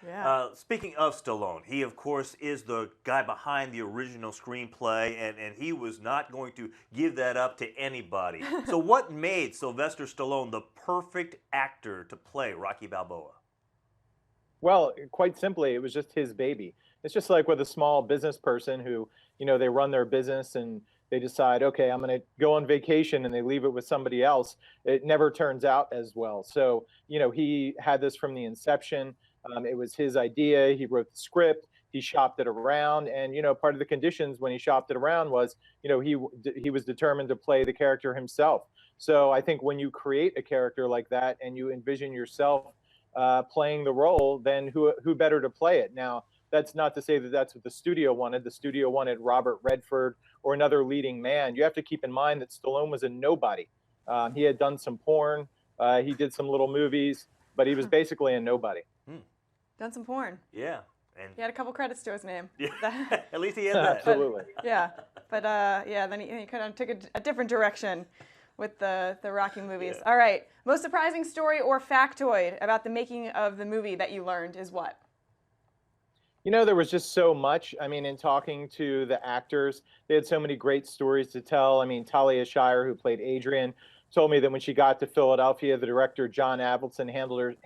Yeah. Speaking of Stallone, he of course is the guy behind the original screenplay, and he was not going to give that up to anybody. So what made Sylvester Stallone the perfect actor to play Rocky Balboa? Well, quite simply, it was just his baby. It's just like with a small business person who, they run their business and they decide, okay, I'm going to go on vacation and they leave it with somebody else. It never turns out as well. So, he had this from the inception. It was his idea. He wrote the script. He shopped it around, and part of the conditions when he shopped it around was, he was determined to play the character himself. So I think when you create a character like that and you envision yourself playing the role, then who better to play it? Now, that's not to say that that's what the studio wanted. The studio wanted Robert Redford or another leading man. You have to keep in mind that Stallone was a nobody. He had done some porn, he did some little movies, but he was basically a nobody. Done some porn. Yeah. And He had a couple credits to his name. yeah, at least he had that. Absolutely. Yeah, but then he kind of took a different direction with the Rocky movies. Yeah. All right, most surprising story or factoid about the making of the movie that you learned is what? There was just so much. I mean, in talking to the actors, they had so many great stories to tell. I mean, Talia Shire, who played Adrian, told me that when she got to Philadelphia, the director, John Avildsen,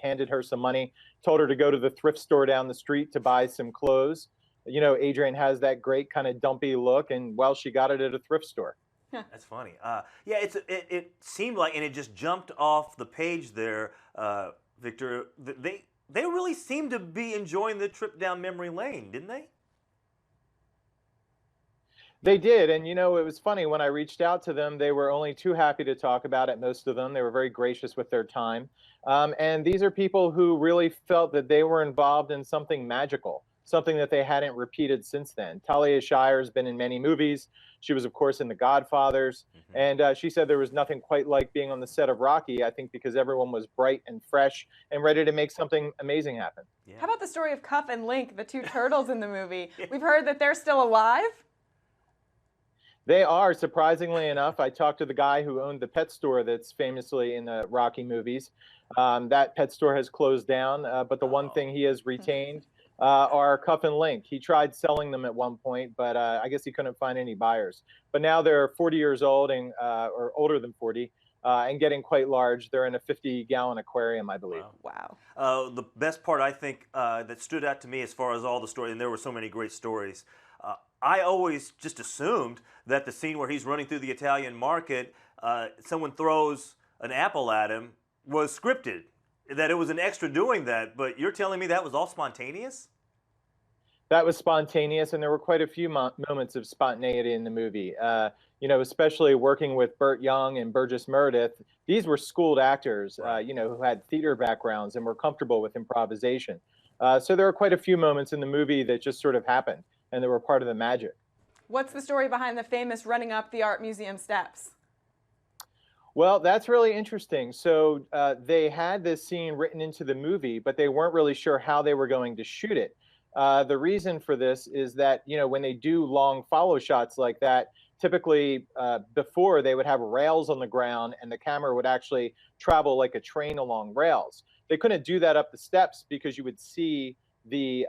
handed her some money, told her to go to the thrift store down the street to buy some clothes. Adrian has that great kind of dumpy look, and, well, she got it at a thrift store. That's funny. Yeah, it seemed like, and it just jumped off the page there, Victor. They really seemed to be enjoying the trip down memory lane, didn't they? They did, and it was funny when I reached out to them. They were only too happy to talk about it. Most of them, they were very gracious with their time, and these are people who really felt that they were involved in something magical, something that they hadn't repeated since then. Talia Shire has been in many movies. She was, of course, in The Godfathers, and she said there was nothing quite like being on the set of Rocky. I think because everyone was bright and fresh and ready to make something amazing happen. Yeah. How about the story of Cuff and Link, the two turtles in the movie? We've heard that they're still alive. They are, surprisingly enough. I talked to the guy who owned the pet store that's famously in the Rocky movies. That pet store has closed down, but the one thing he has retained are Cuff and Link. He tried selling them at one point, but I guess he couldn't find any buyers. But now they're 40 years old, and or older than 40, and getting quite large. They're in a 50-gallon aquarium, I believe. Wow. The best part, I think, that stood out to me as far as all the stories, and there were so many great stories, I always just assumed that the scene where he's running through the Italian market, someone throws an apple at him, was scripted, that it was an extra doing that, but you're telling me that was all spontaneous? That was spontaneous, and there were quite a few moments of spontaneity in the movie. Especially working with Burt Young and Burgess Meredith. These were schooled actors, who had theater backgrounds and were comfortable with improvisation. So there were quite a few moments in the movie that just sort of happened, and they were part of the magic. What's the story behind the famous running up the art museum steps? Well, that's really interesting. So they had this scene written into the movie, but they weren't really sure how they were going to shoot it. The reason for this is that, when they do long follow shots like that, typically before they would have rails on the ground and the camera would actually travel like a train along rails. They couldn't do that up the steps because you would see the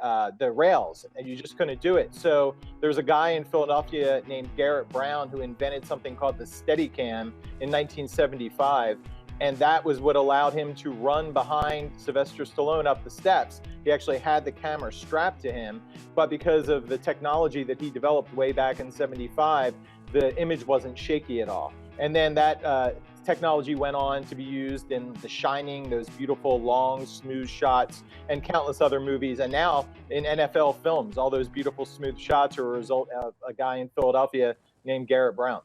rails, and you just couldn't do it. So there's a guy in Philadelphia named Garrett Brown who invented something called the Steadicam in 1975, and that was what allowed him to run behind Sylvester Stallone up the steps. He actually had the camera strapped to him, but because of the technology that he developed way back in '75, the image wasn't shaky at all. And then that technology went on to be used in The Shining, those beautiful, long, smooth shots, and countless other movies. And now in NFL films, all those beautiful, smooth shots are a result of a guy in Philadelphia named Garrett Brown.